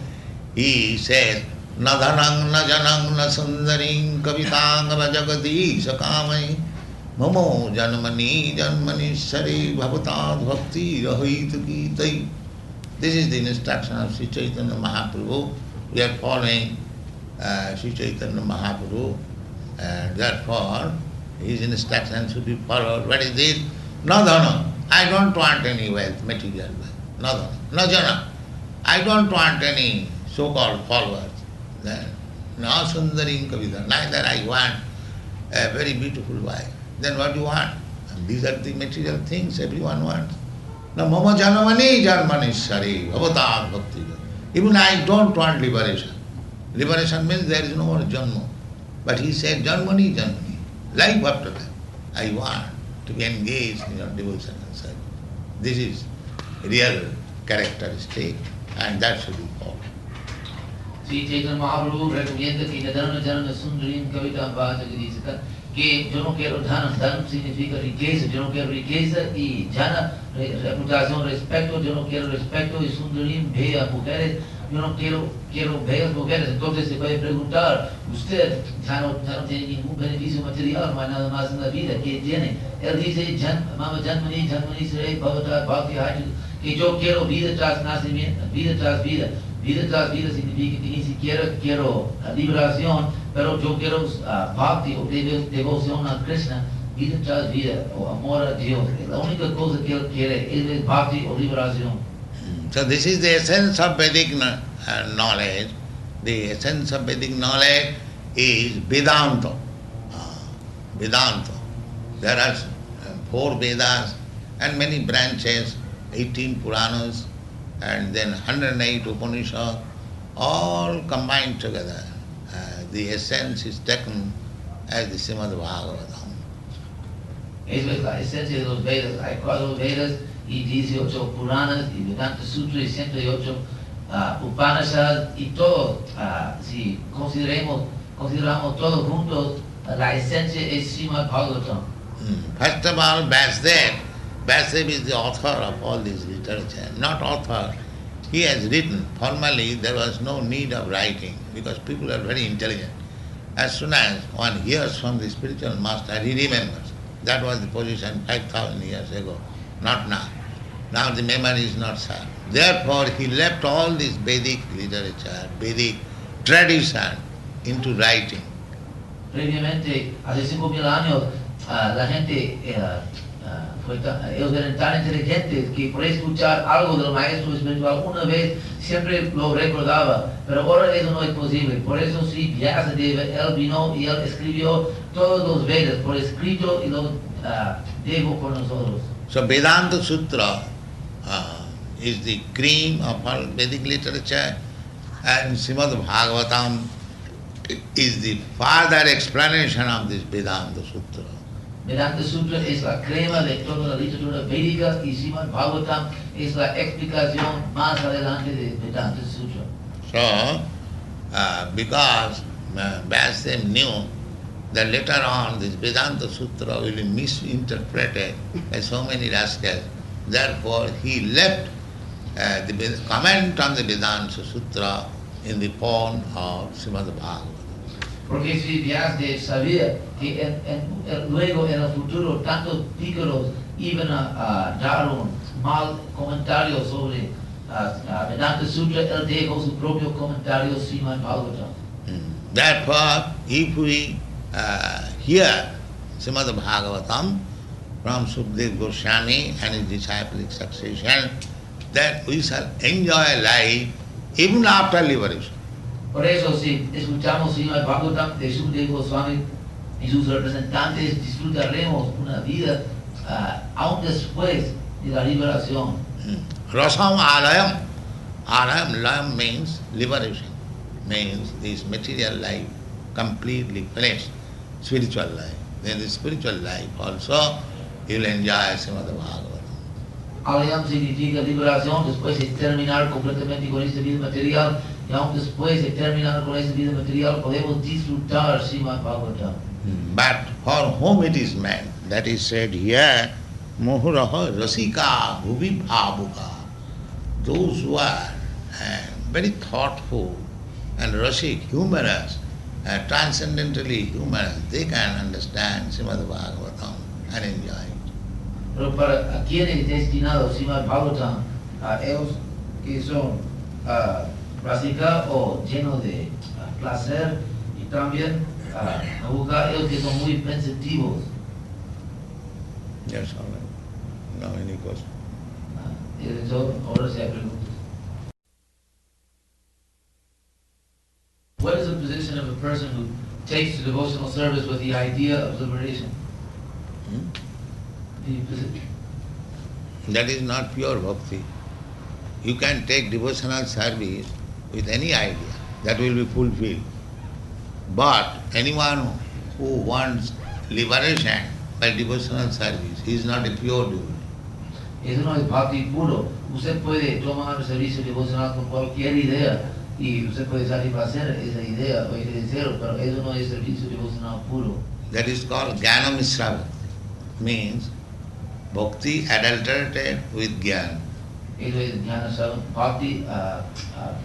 He says, Na dhanang, na janang, na sundaring, kavitang, vajagati, sakamai, mamo janmani, janmani, sari, bhavatad, bhakti, rahituki, tai. This is the instruction of Sri Chaitanya Mahaprabhu. We are following Sri Chaitanya Mahaprabhu, and therefore his instruction should be followed. What is this? No dhana. I don't want any wealth, material wealth. No dhana. No jana. I don't want any so-called followers. No sundaring kavita. Neither I want a very beautiful wife. Then what do you want? And these are the material things everyone wants. No mama janamani janmani sari bhavatad bhakti. Even I don't want liberation. Liberation means there is no more janma. But he said, janmani, janmani. Life after that. I want to be engaged in your devotion and service. This is real characteristic, and that should be followed. Sri Chaitanya Mahaprabhu recomienda que la dana jana sundarim kavita vajagadi, que yo no quiero dhana, dhana significa riqueza, yo no quiero riqueza, y jana, reputación, respeto, yo no quiero respeto, y sundarim, bella mujeres, yo no quiero bellas mujeres. Entonces se puede preguntar, usted ya no tiene ningún beneficio material, no hay nada más en la vida, ¿qué tiene? Él dice, mama janmani, janmani sare, bhavata, bhakti, que yo quiero vida tras nacimiento, vida tras vida. Vida tras vida significa que ni siquiera quiero liberación, pero yo quiero bhakti o devoción a Krishna, vida tras vida, o amor a Dios. La única cosa que él quiere es bhakti o liberación. So this is the essence of Vedic knowledge. The essence of Vedic knowledge is Vedanta. Vedanta. There are 4 Vedas and many branches, 18 Puranas, and then 108 Upanishads, all combined together. The essence is taken as the Srimad Bhagavatam. Eso es la esencia de los Vedas. Hay 4 Vedas y 18 Puranas y Vedanta Sutra y 108 Upanishads y todo. Si consideramos todos juntos, la esencia es Srimad Bhagavatam. First of all, Vasudev. Vasudev is the author of all this literature. Not author. He has written. Formally, there was no need of writing because people are very intelligent. As soon as one hears from the spiritual master, he remembers. That was the position 5,000 years ago, not now. Now the memory is not sharp. Therefore, he left all this Vedic literature, Vedic tradition into writing. Previamente, hace 5,000 años, la gente, ellos eran tan inteligentes que por escuchar algo del maestro espiritual una vez siempre lo recordaba, pero ahora eso no es posible. Por eso sí, Vyasadeva, él vino y él escribió todos los Vedas por escrito y lo dejó por nosotros. So Vedanta Sutra is the cream of all Vedic literature, and Srimad Bhagavatam is the further explanation of this Vedanta Sutra. Vedanta Sutra es la crema de toda la literatura védica y Srimad Bhagavatam es la explicación más adelante de Vedanta Sutra. So, because Vyasadeva knew that later on this Vedanta Sutra will be misinterpreted by so many rascals. Therefore, he left the comment on the Vedanta Sutra in the form of Srimad Bhagavatam. Porque si Vyasdev sabía que luego en el futuro tantos pícaros iban a dar un mal comentario sobre Vedanta Sutra, él dejó su propio comentario Srimad Bhagavatam. Therefore, if we hear Srimad Bhagavatam from Sukadeva Goswami and his disciplic succession, then we shall enjoy life even after liberation. Por eso, si escuchamos Srimad Bhagavatam de Sukadeva Goswami y sus representantes, disfrutaremos una vida aún después de la liberación. Rasam alayam. Alayam, layam means liberation. Means this material life completely finished, spiritual life. Then the spiritual life also you will enjoy Srimad Bhagavatam. Alayam significa liberación, después de terminar completamente con esta vida material, y aún después de terminar con esta vida material podemos disfrutar Srimad Bhagavatam. But for whom it is meant, that is said here, Mohuraha Rasika Bhuvi Bhavuka. Those who are very thoughtful and rasik, humorous, transcendentally humorous, they can understand Srimad Bhagavatam and enjoy it. Pero para quienes es destinado Srimad Bhagavatam, a ellos que son rásicos o llenos de placer y también a buscar ellos que son muy pensativos. Yes, all right. Now any question? Y de hecho, ahora se hay preguntas. What is the position of a person who takes to devotional service with the idea of liberation? That is not pure bhakti. You can take devotional service with any idea, that will be fulfilled. But anyone who wants liberation by devotional service, he is not a pure devotee. Eso no es bhakti puro. Usted puede tomar servicio devocional con cualquier idea y usted puede satisfacer esa idea o ese deseo, pero eso no es servicio devocional puro. That is called Jnana Mishra Bhakti. Means bhakti adulterated with jnana. Eso es jnana, bhakti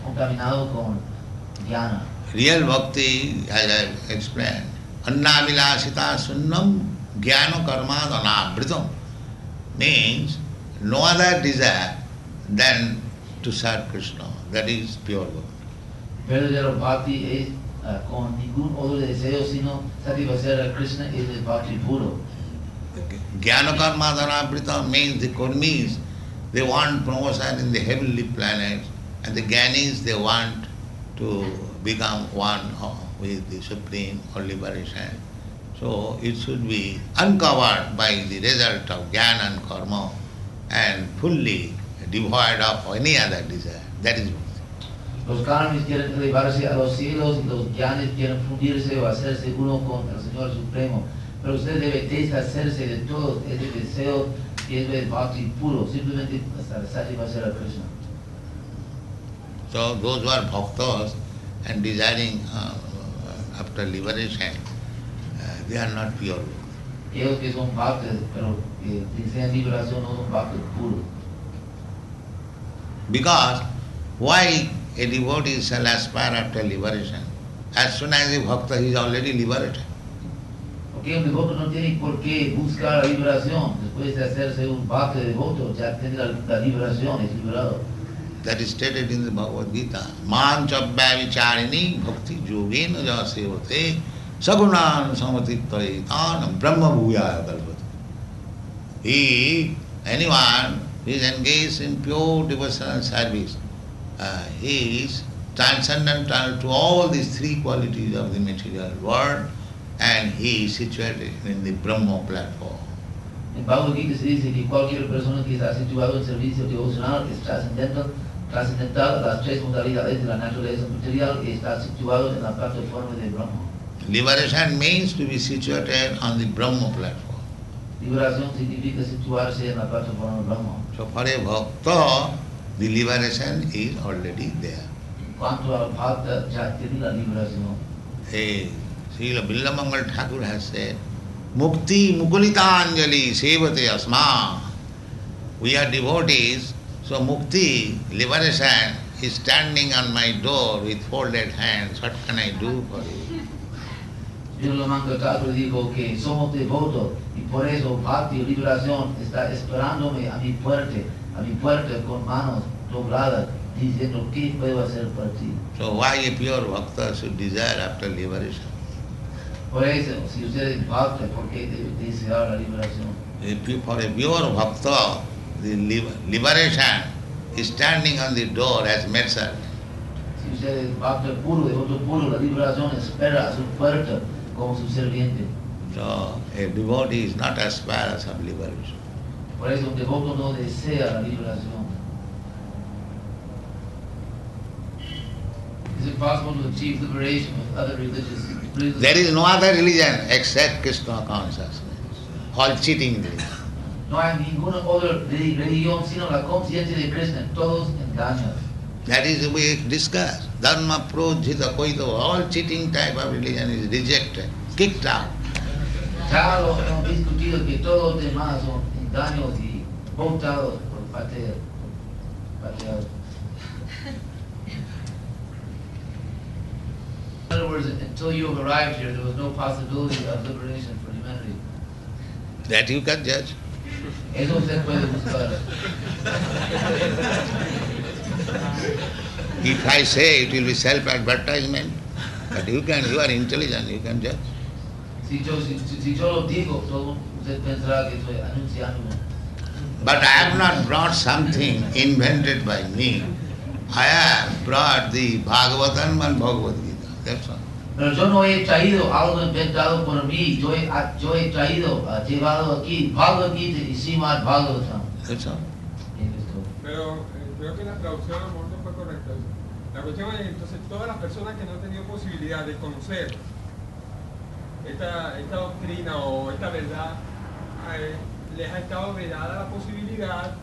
contaminado con jnana. Real bhakti, as I explained, annavilasita sunnam jnana karma anavritam, means no other desire than to serve Krishna. That is pure bhakti. Verdadero bhakti es con ningún otro deseo sino satisfacer a Krishna, es el bhakti puro. Jnana karma anavritam means the karmis, they want promotion in the heavenly planets, and the jnanis, they want to become one with the Supreme or liberation. So it should be uncovered by the result of jnana and karma and fully devoid of any other desire. That is bhakti. Los karmis quieren elevarse a los cielos y los jnanis quieren fundirse o hacerse uno con el Señor Supremo. Pero usted debe deshacerse de todo ese deseo que es el bhakti puro, simplemente hasta satisfacer a Krishna. So those who are bhaktas and desiring after liberation, they are not pure. Ellos que son bhaktas, pero que desean liberación no son bhaktas puros. Because why a devotee shall aspire after liberation? As soon as a bhakta he is already liberated. Porque un devoto no tiene por qué buscar la liberación. Después de hacerse un bhakta devoto, ya tiene la liberación, es liberado. That is stated in the Bhagavad Gita. Manchabhya vicharini bhakti yogena jasevate sagunan samatitaitan brahma bhuyaya kalpati. Anyone who is engaged in pure devotional service, he is transcendental to all these three qualities of the material world, and he is situated in the Brahma platform. En Bhagavad Gita se dice que cualquier persona que está situado en servicio devocional es trascendental a las tres modalidades de la naturaleza material y está situado en la plataforma de Brahma. Liberation means to be situated on the Brahma platform. Liberación significa situarse en la plataforma de Brahma. So for a bhakta, the liberation is already there. En cuanto al bhakta, ya tiene la liberación. A Srila Billamangal Thakur has said, Mukti Mukulitanjali Sevate Asma. We are devotees, so Mukti, liberation, is standing on my door with folded hands. What can I do for you? Srila Mangal dijo que somos devotos y por eso Bhakti, liberación, está esperándome a mi puerta con manos dobladas, diciendo qué puedo hacer por ti. So why a pure bhakta should desire after liberation? Por eso, si usted es bhakta, ¿por qué debe desear la liberación? For a pure bhakta, the liberation is standing on the door as merchant. Si usted es bhakta puro, devoto puro, la liberación espera a su puerta como su serviente. So a devotee is not aspirous of liberation. Por eso un devoto no desea la liberación. Is it possible to achieve liberation with other religions? There is no other religion except Krishna consciousness. All cheating religion. No hay ninguna otra religión sino la conciencia de Krishna, todos engañan. That is we discuss. Dharma projita koito, all cheating type of religion is rejected, kicked out. Claro, hemos discutido que todos los demás son engaños y votados por pateados. In other words, until you have arrived here, there was no possibility of liberation for humanity. That you can judge. Eso usted puede buscar. If I say it will be self-advertisement, but you are intelligent, you can judge. Si yo lo digo, todo usted pensará que estoy anunciándome. But I have not brought something invented by me. I have brought the Bhagavatam and Bhagavad Gita. That's all. Pero yo no he traído algo inventado por mí, yo he traído, llevado aquí Bhagavad Gita y Srimad Bhagavatam. That's all. Pero creo que la traducción a lo mejor no fue correcta. La cuestión es, entonces, todas las personas que no han tenido posibilidad de conocer esta doctrina o esta verdad, les ha estado vedada la posibilidad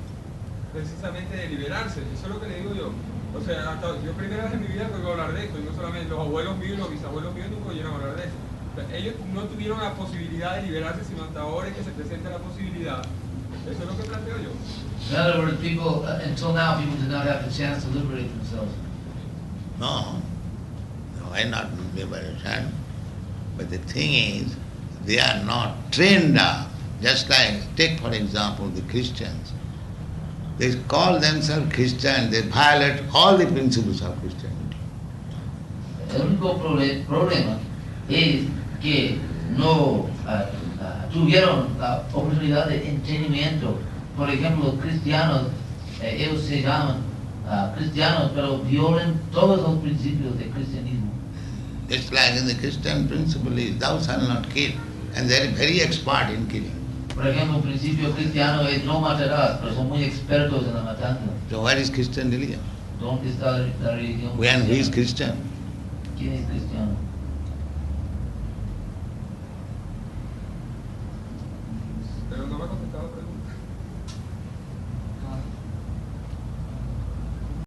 precisamente de liberarse. Eso es lo que le digo yo. O sea, yo primera vez en mi vida que oigo hablar de esto, y no solamente los abuelos míos y los bisabuelos míos nunca oyeron hablar de esto. O sea, ellos no tuvieron la posibilidad de liberarse, sino hasta ahora es que se presenta la posibilidad. Eso es lo que planteo yo. In other words, people, until now, people did not have the chance to liberate themselves. No, why not liberation? But the thing is, they are not trained up. Just like, take for example the Christians. They call themselves Christian, they violate all the principles of Christianity. El único problema es que no tuvieron la oportunidad de entendimiento. Por ejemplo, cristianos, ellos se llaman cristianos, pero violan todos los principios del cristianismo. Just like in the Christian principle is, thou shalt not kill, and they are very expert in killing. Por ejemplo, el principio cristiano es no matarás, pero son muy expertos en la matanza. So where is Christian religion? ¿Dónde está la religión? When who is Christian? ¿Quién es cristiano?